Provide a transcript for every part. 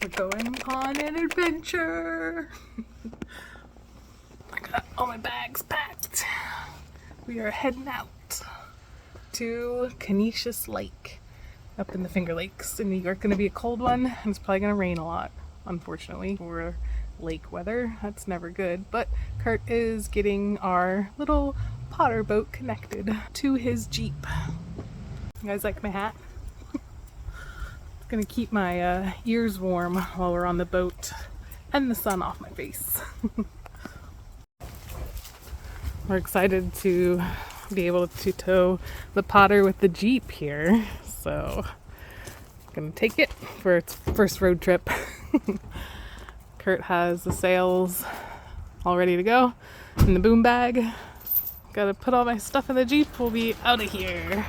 We're going on an adventure. I got all my bags packed. We are heading out to Conesus Lake up in the Finger Lakes in New York. Going to be a cold one, and it's probably going to rain a lot, unfortunately, for lake weather. That's never good. But Kurt is getting our little Potter boat connected to his Jeep. You guys like my hat? Gonna keep my ears warm while we're on the boat and the sun off my face. We're excited to be able to tow the Potter with the Jeep here, so I'm gonna take it for its first road trip. Kurt has the sails all ready to go in the boom bag. Gotta put all my stuff in the Jeep. We'll be out of here.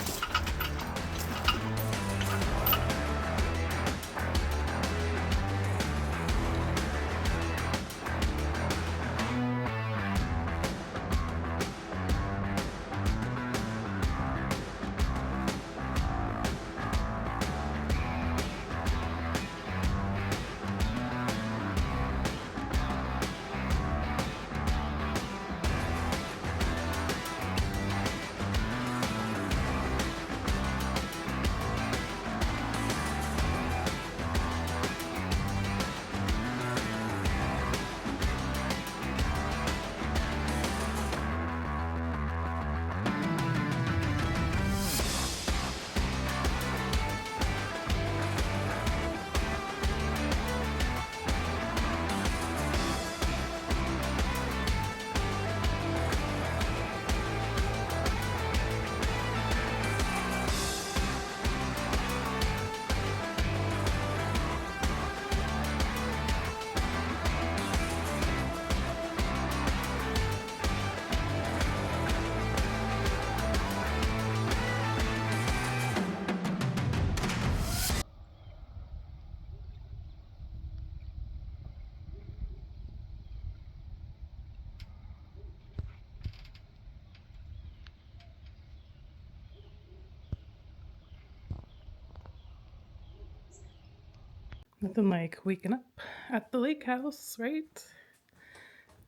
Nothing like waking up at the lake house, right?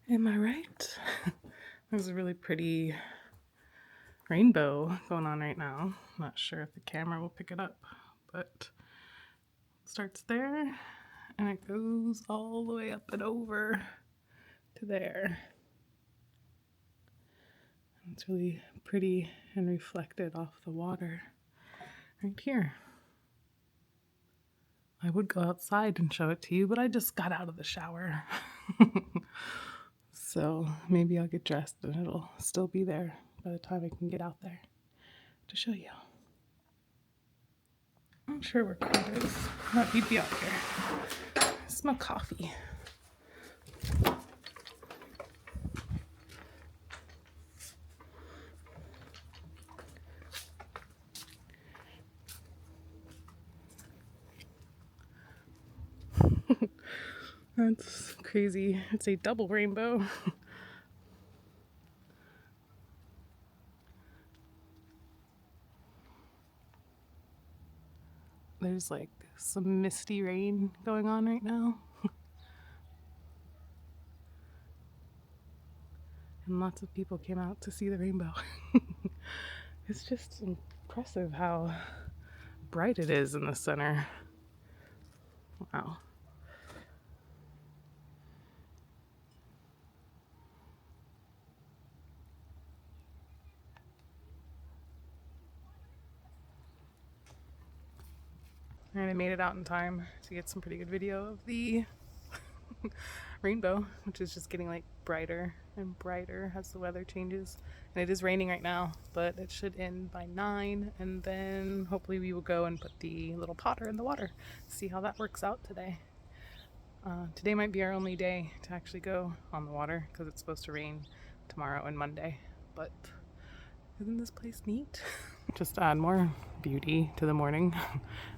Am I right? There's a really pretty rainbow going on right now. Not sure if the camera will pick it up, but it starts there and it goes all the way up and over to there. It's really pretty and reflected off the water right here. I would go outside and show it to you, but I just got out of the shower. So maybe I'll get dressed and it'll still be there by the time I can get out there to show you. I'm sure where Kurt is. Not he'd be out here. I smell coffee. That's crazy. It's a double rainbow. There's like some misty rain going on right now. And lots of people came out to see the rainbow. It's just impressive how bright it is in the center. Wow. And I made it out in time to get some pretty good video of the rainbow, which is just getting like brighter and brighter as the weather changes. And it is raining right now, but it should end by 9, and then hopefully we will go and put the little Potter in the water. See how that works out today. Today might be our only day to actually go on the water because it's supposed to rain tomorrow and Monday. But isn't this place neat? Just to add more beauty to the morning.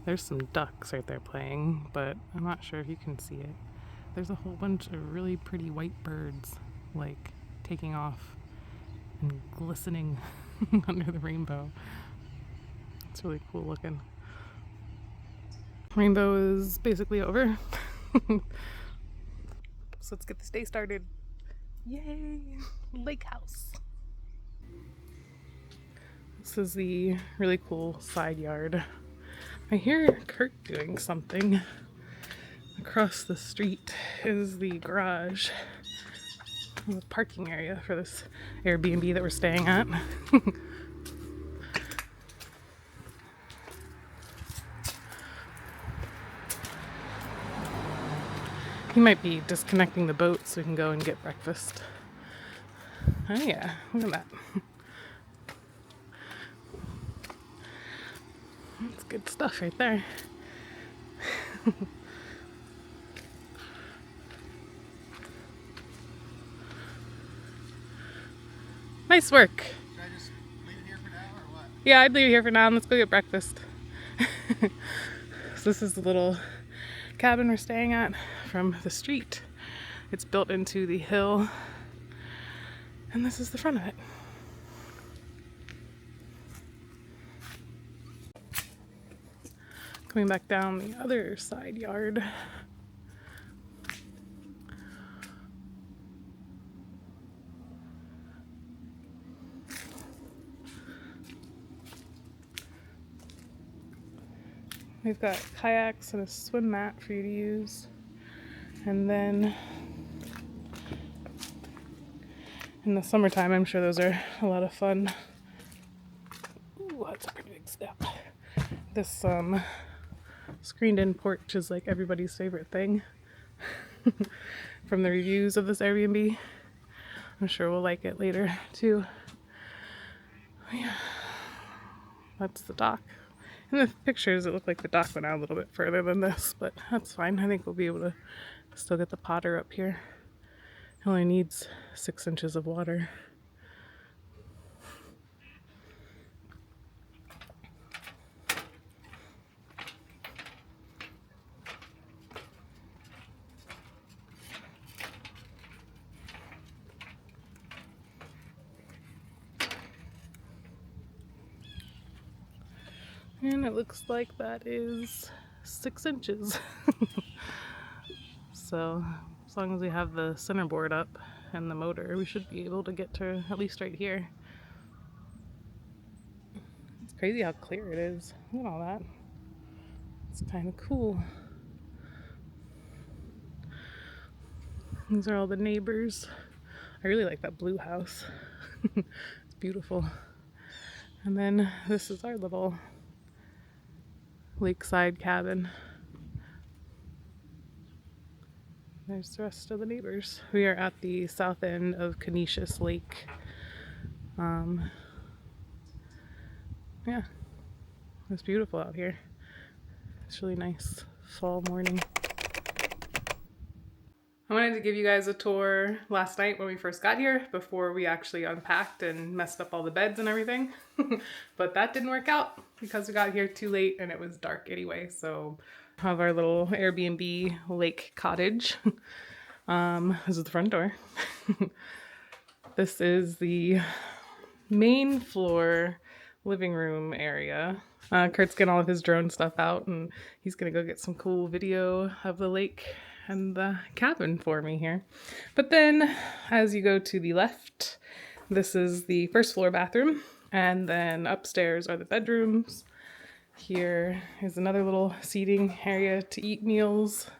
There's some ducks right there playing, but I'm not sure if you can see it. There's a whole bunch of really pretty white birds like taking off and glistening under the rainbow. It's really cool looking. Rainbow is basically over. So let's get this day started. Yay! Lake house. This is the really cool side yard. I hear Kurt doing something. Across the street is the garage, the parking area for this Airbnb that we're staying at. He might be disconnecting the boat so we can go and get breakfast. Oh yeah, look at that. That's good stuff right there. Nice work. Should I just leave it here for now or what? Yeah, I'd leave it here for now and let's go get breakfast. So this is the little cabin we're staying at from the street. It's built into the hill, and this is the front of it. Coming back down the other side yard. We've got kayaks and a swim mat for you to use. And then in the summertime, I'm sure those are a lot of fun. Ooh, that's a pretty big step. This screened in porch is like everybody's favorite thing from the reviews of this Airbnb. I'm sure we'll like it later too. Yeah, that's the dock. In the pictures, it looked like the dock went out a little bit further than this, but that's fine. I think we'll be able to still get the potter up here. It only needs 6 inches of water. And it looks like that is 6 inches. So as long as we have the centerboard up and the motor, we should be able to get to at least right here. It's crazy how clear it is. Look at all that. It's kind of cool. These are all the neighbors. I really like that blue house. It's beautiful. And then this is our little lakeside cabin. There's the rest of the neighbors. We are at the south end of Conesus Lake. Yeah, it's beautiful out here. It's really nice fall morning. I wanted to give you guys a tour last night when we first got here before we actually unpacked and messed up all the beds and everything. But that didn't work out because we got here too late and it was dark anyway. So we have our little Airbnb lake cottage. This is the front door. This is the main floor living room area. Kurt's getting all of his drone stuff out and he's gonna go get some cool video of the lake and the cabin for me here. But then as you go to the left, this is the first floor bathroom, and then upstairs are the bedrooms. Here is another little seating area to eat meals.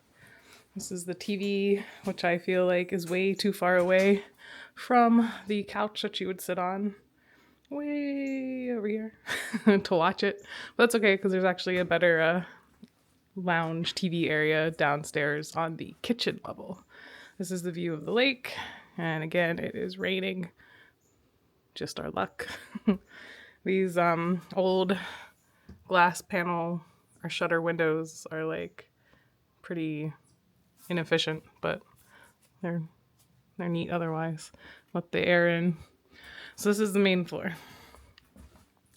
This is the TV, which I feel like is way too far away from the couch that you would sit on. Way over here to watch it. But that's okay because there's actually a better lounge TV area downstairs on the kitchen level. This is the view of the lake, and again it is raining. Just our luck. These old glass panel or shutter windows are like pretty inefficient, but they're neat otherwise. Let the air in. So this is the main floor.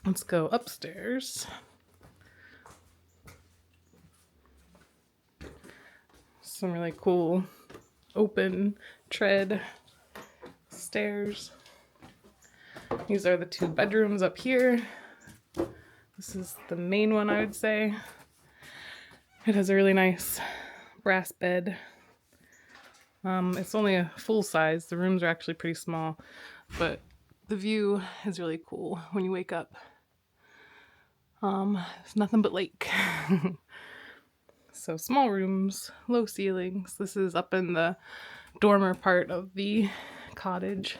Let's go upstairs. Some really cool open tread stairs. These are the 2 bedrooms up here. This is the main one, I would say. It has a really nice brass bed. It's only a full size. The rooms are actually pretty small, but the view is really cool when you wake up. It's nothing but lake. So small rooms, low ceilings. This is up in the dormer part of the cottage.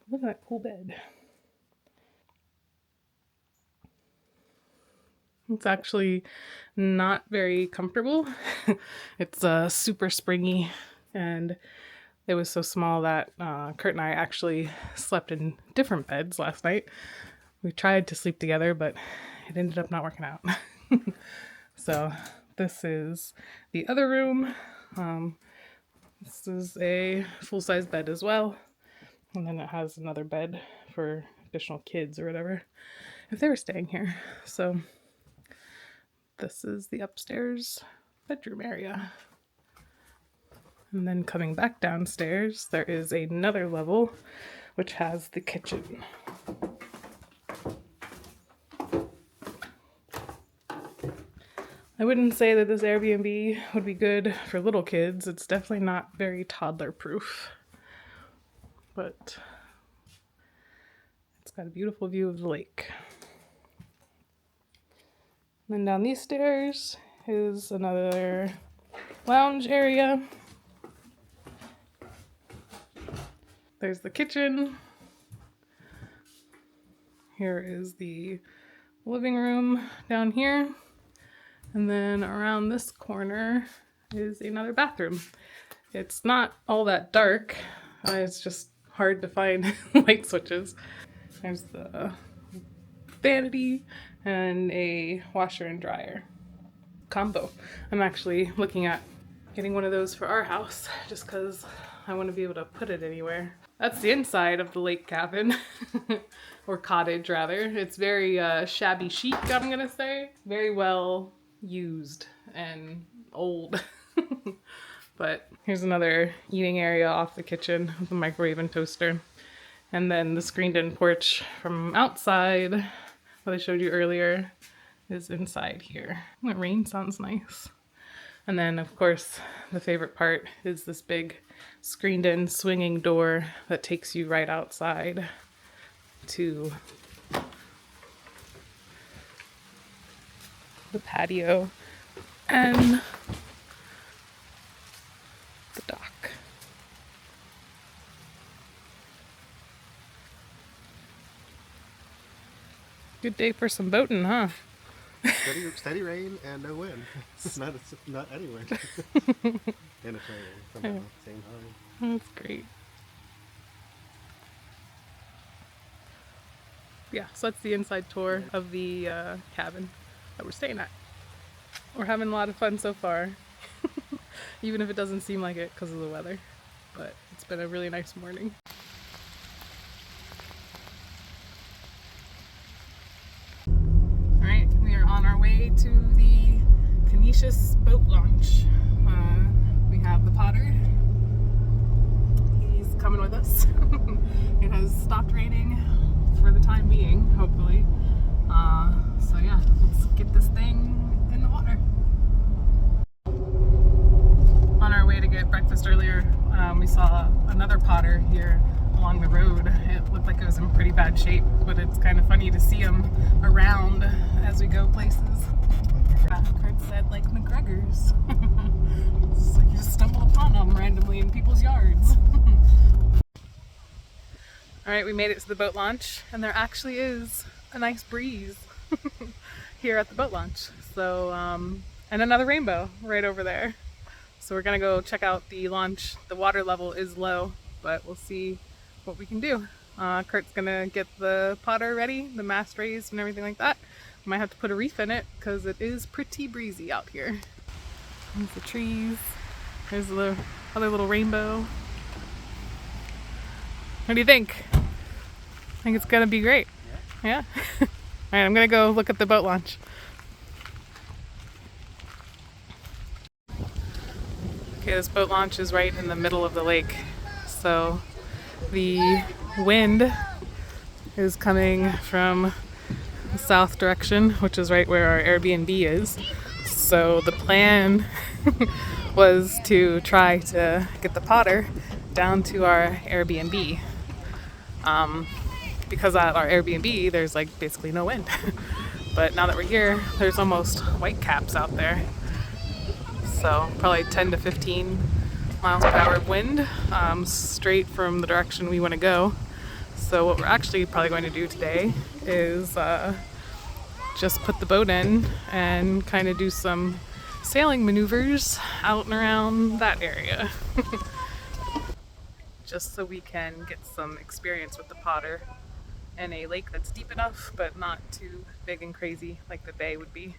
Look at that cool bed. It's actually not very comfortable. It's super springy, and it was so small that Kurt and I actually slept in different beds last night. We tried to sleep together, but it ended up not working out. So this is the other room. This is a full-size bed as well. And then it has another bed for additional kids or whatever, if they were staying here. So this is the upstairs bedroom area. And then coming back downstairs, there is another level, which has the kitchen. I wouldn't say that this Airbnb would be good for little kids. It's definitely not very toddler-proof. But it's got a beautiful view of the lake. And then down these stairs is another lounge area. There's the kitchen. Here is the living room down here. And then around this corner is another bathroom. It's not all that dark. It's just hard to find light switches. There's the vanity and a washer and dryer combo. I'm actually looking at getting one of those for our house just because I want to be able to put it anywhere. That's the inside of the lake cabin, or cottage rather. It's very shabby chic, I'm gonna say. Very well used and old. But here's another eating area off the kitchen with a microwave and toaster. And then the screened in porch from outside that I showed you earlier is inside here. The rain sounds nice. And then of course the favorite part is this big screened in swinging door that takes you right outside to the patio and the dock. Good day for some boating, huh? Steady rain and no wind. It's not any wind. And it's raining from the same time. That's great. Yeah, so that's the inside tour of the cabin that we're staying at. We're having a lot of fun so far, even if it doesn't seem like it because of the weather. But it's been a really nice morning. All right, we are on our way to the Conesus boat launch. We have the Potter. He's coming with us. It has stopped raining for the time being, hopefully. So yeah, let's get this thing in the water. On our way to get breakfast earlier, we saw another Potter here along the road. It looked like it was in pretty bad shape, but it's kind of funny to see them around as we go places. Kurt said like McGregor's. It's like you just stumble upon them randomly in people's yards. Alright, we made it to the boat launch, and there actually is a nice breeze here at the boat launch. So, and another rainbow right over there. So we're gonna go check out the launch. The water level is low, but we'll see what we can do. Kurt's gonna get the Potter ready, the mast raised and everything like that. Might have to put a reef in it because it is pretty breezy out here. There's the trees. There's the other little rainbow. What do you think? I think it's gonna be great. Yeah? Alright, I'm gonna go look at the boat launch. Okay, this boat launch is right in the middle of the lake. So the wind is coming from the south direction, which is right where our Airbnb is. So the plan was to try to get the potter down to our Airbnb. Because at our Airbnb, there's like basically no wind. But now that we're here, there's almost white caps out there. So probably 10 to 15 miles per hour of wind, straight from the direction we want to go. So what we're actually probably going to do today is just put the boat in and kind of do some sailing maneuvers out and around that area. Just so we can get some experience with the potter in a lake that's deep enough but not too big and crazy like the bay would be.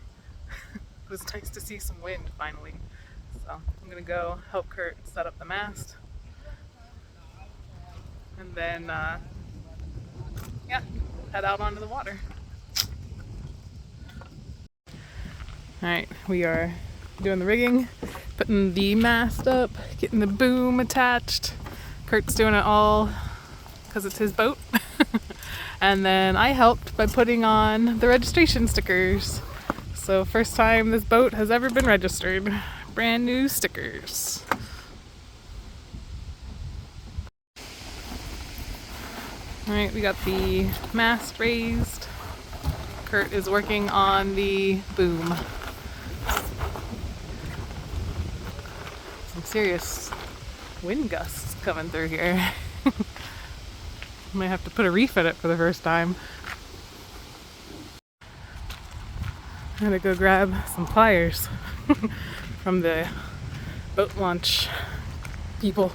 It was nice to see some wind finally. So I'm gonna go help Kurt set up the mast, and then yeah, head out onto the water. Alright, we are doing the rigging, putting the mast up, getting the boom attached. Kurt's doing it all because it's his boat. And then I helped by putting on the registration stickers. So first time this boat has ever been registered. Brand new stickers. Alright, we got the mast raised. Kurt is working on the boom. Some serious wind gusts coming through here. Might have to put a reef in it for the first time. I'm gonna go grab some pliers from the boat launch people,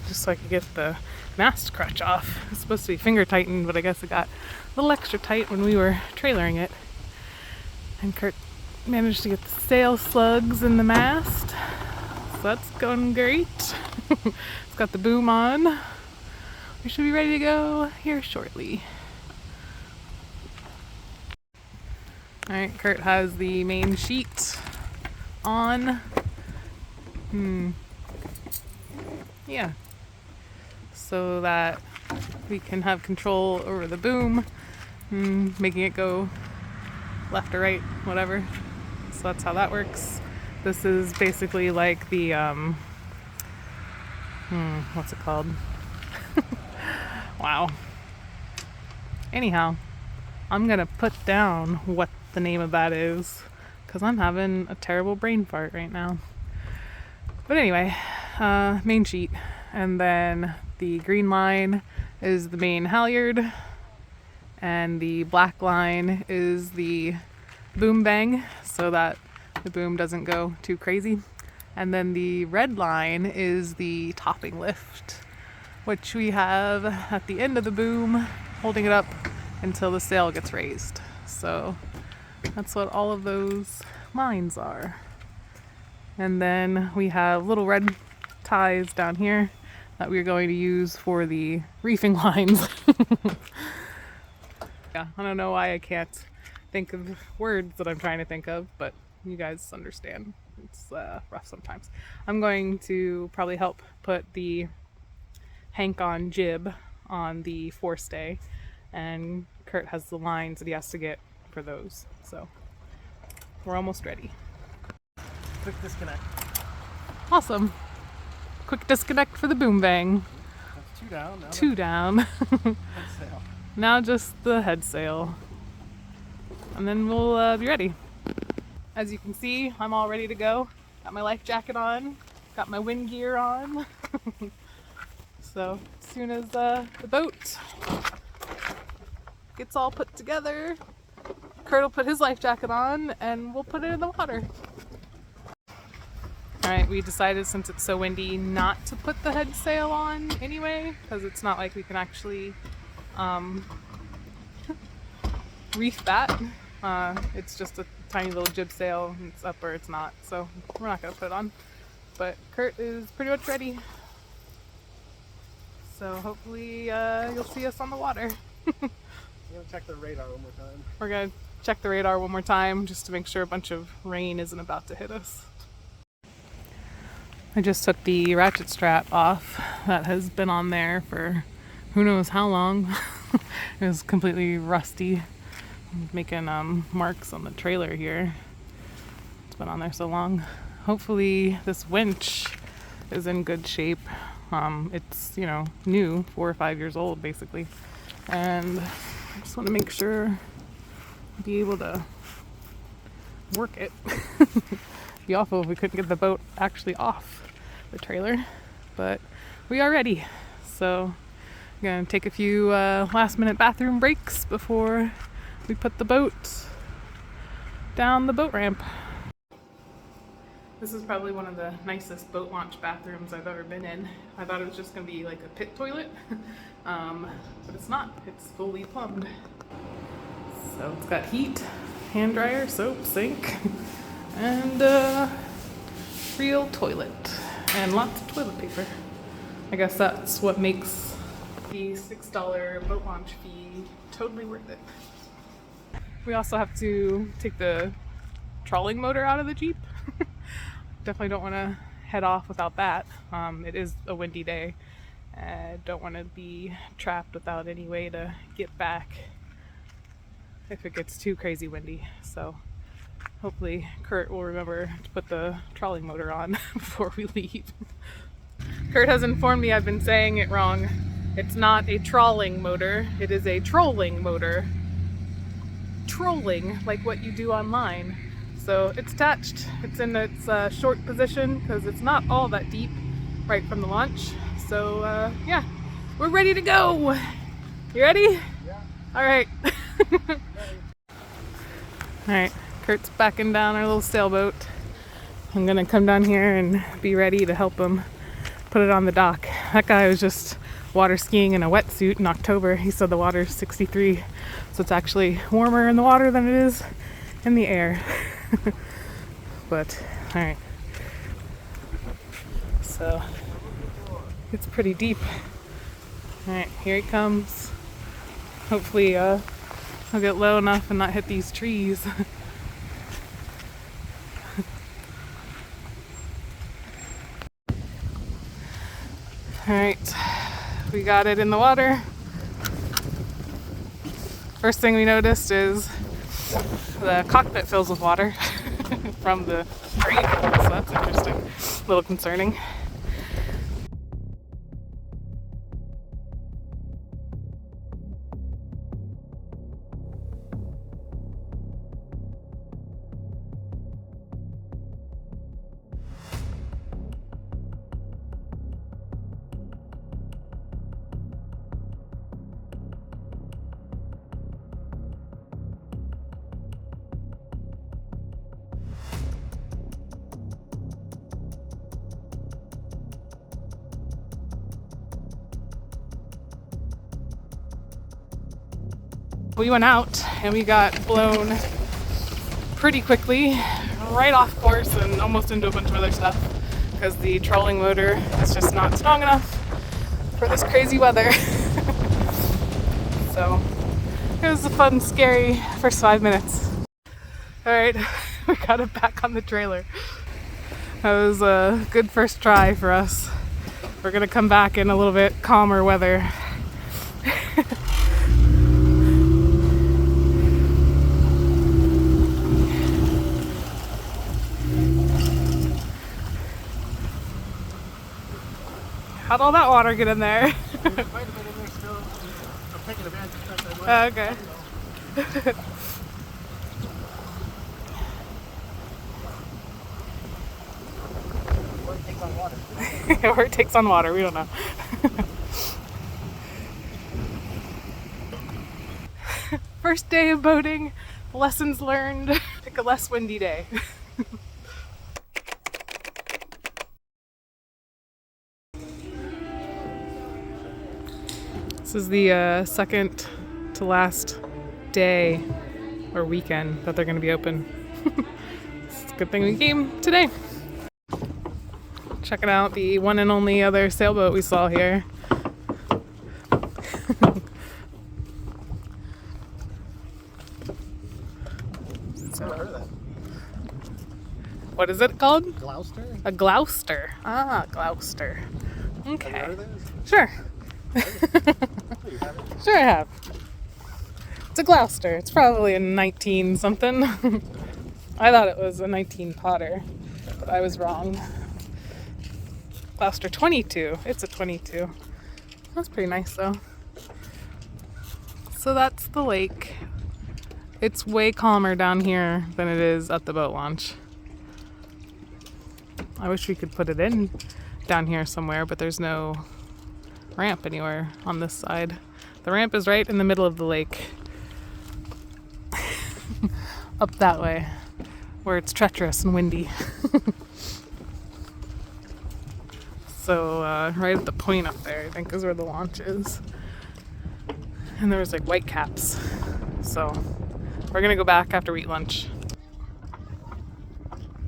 just so I could get the mast crutch off. It's supposed to be finger tightened, but I guess it got a little extra tight when we were trailering it. And Kurt managed to get the sail slugs in the mast, so that's going great. It's got the boom on. We should be ready to go here shortly. Alright, Kurt has the main sheet on. Yeah. So that we can have control over the boom, making it go left or right, whatever. So that's how that works. This is basically like the, what's it called? Wow. Anyhow, I'm gonna put down what the name of that is, because I'm having a terrible brain fart right now. But anyway, main sheet, and then the green line is the main halyard, and the black line is the boom bang, so that the boom doesn't go too crazy. And then the red line is the topping lift, which we have at the end of the boom, holding it up until the sail gets raised. So that's what all of those lines are. And then we have little red ties down here that we're going to use for the reefing lines. Yeah, I don't know why I can't think of words that I'm trying to think of, but you guys understand. It's rough sometimes. I'm going to probably help put the hank-on jib on the forestay, and Kurt has the lines that he has to get for those. So we're almost ready. Quick disconnect. Awesome. Quick disconnect for the boom bang. That's two down. Now Two down. head sail. Now just the head sail. And then we'll be ready. As you can see, I'm all ready to go. Got my life jacket on, got my wind gear on. So as soon as the boat gets all put together, Kurt will put his life jacket on and we'll put it in the water. Alright, we decided since it's so windy not to put the head sail on anyway, because it's not like we can actually reef that. It's just a tiny little jib sail, it's up or it's not, so we're not going to put it on. But Kurt is pretty much ready. So hopefully you'll see us on the water. I'm gonna check the radar one more time. We're going to check the radar one more time just to make sure a bunch of rain isn't about to hit us. I just took the ratchet strap off that has been on there for who knows how long. It was completely rusty, making marks on the trailer here. It's been on there so long. Hopefully this winch is in good shape. It's, you know, new, 4 or 5 years old basically. And I just want to make sure I'll be able to work it. It'd be awful if we couldn't get the boat actually off the trailer, but we are ready. So I'm gonna take a few last minute bathroom breaks before we put the boat down the boat ramp. This is probably one of the nicest boat launch bathrooms I've ever been in. I thought it was just gonna be like a pit toilet, but it's not. It's fully plumbed. So it's got heat, hand dryer, soap, sink, and real toilet, and lots of toilet paper. I guess that's what makes the $6 boat launch fee totally worth it. We also have to take the trolling motor out of the Jeep. Definitely don't want to head off without that. It is a windy day. I don't want to be trapped without any way to get back if it gets too crazy windy. So hopefully Kurt will remember to put the trolling motor on before we leave. Kurt has informed me I've been saying it wrong. It's not a trawling motor, it is a trolling motor. Trolling, like what you do online. So it's attached, it's in its short position because it's not all that deep right from the launch. So yeah, we're ready to go. You ready? Yeah. All right. All right, Kurt's backing down our little sailboat. I'm gonna come down here and be ready to help him put it on the dock. That guy was just water skiing in a wetsuit in October. He said the water's 63, so it's actually warmer in the water than it is in the air. But all right, so it's pretty deep. All right, here he comes. Hopefully I'll get low enough and not hit these trees. All right, we got it in the water. First thing we noticed is the cockpit fills with water from the stream, so that's interesting. A little concerning. We went out and we got blown pretty quickly, right off course and almost into a bunch of other stuff because the trolling motor is just not strong enough for this crazy weather. So it was a fun, scary first 5 minutes. All right, we got it back on the trailer. That was a good first try for us. We're gonna come back in a little bit calmer weather. How'd all that water get in there? Quite a bit in there still. I'm taking advantage of the fact that Oh, okay. Or it takes on water. Or it takes on water, we don't know. First day of boating, lessons learned. Pick a less windy day. This is the second to last day or weekend that they're going to be open. It's a good thing we came today. Checking out the one and only other sailboat we saw here. Never heard of that. What is it called? Gloucester? A Gloucester. Ah, Gloucester. Have you Okay. heard of those? Sure. You haven't? Sure I have. It's a Gloucester. It's probably a 19 something. I thought it was a 19 Potter, but I was wrong. Gloucester 22. It's a 22. That's pretty nice though. So that's the lake. It's way calmer down here than it is at the boat launch. I wish we could put it in down here somewhere, but there's no ramp anywhere on this side. The ramp is right in the middle of the lake. Up that way, where it's treacherous and windy. So right at the point up there, I think is where the launch is. And there was like white caps. So we're gonna go back after we eat lunch.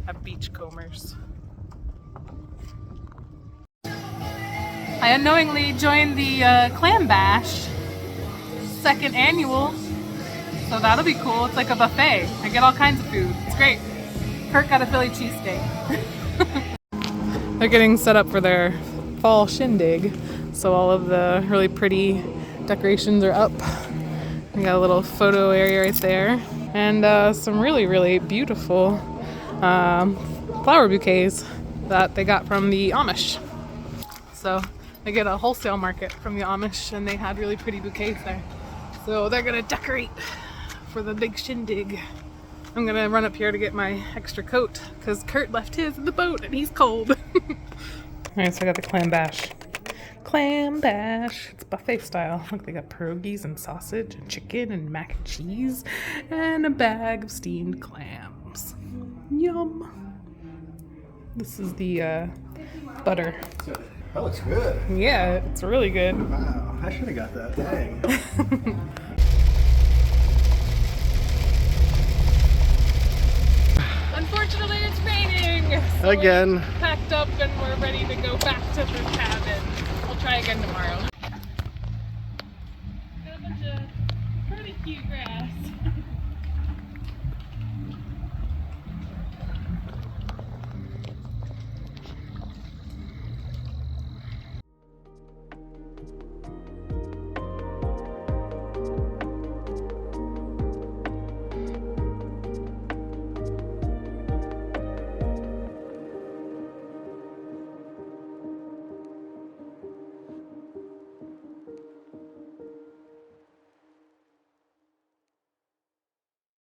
Have beach combers. I unknowingly joined the Clam Bash, 2nd annual. So that'll be cool. It's like a buffet. I get all kinds of food. It's great. Kurt got a Philly cheesesteak. They're getting set up for their fall shindig. So all of the really pretty decorations are up. We got a little photo area right there. And some really, really beautiful flower bouquets that they got from the Amish. So they get a wholesale market from the Amish and they had really pretty bouquets there. So they're gonna decorate for the big shindig. I'm gonna run up here to get my extra coat because Kurt left his in the boat and he's cold. Alright, so I got the clam bash. Clam bash. It's buffet style. Look, they got pierogies and sausage and chicken and mac and cheese and a bag of steamed clams. Yum. This is the butter. That looks good. Yeah, it's really good. Wow, I should have got that. Dang. Unfortunately, it's raining. So Again. we're packed up and we're ready to go back to the cabin. We'll try again tomorrow. Got a bunch of pretty cute grass.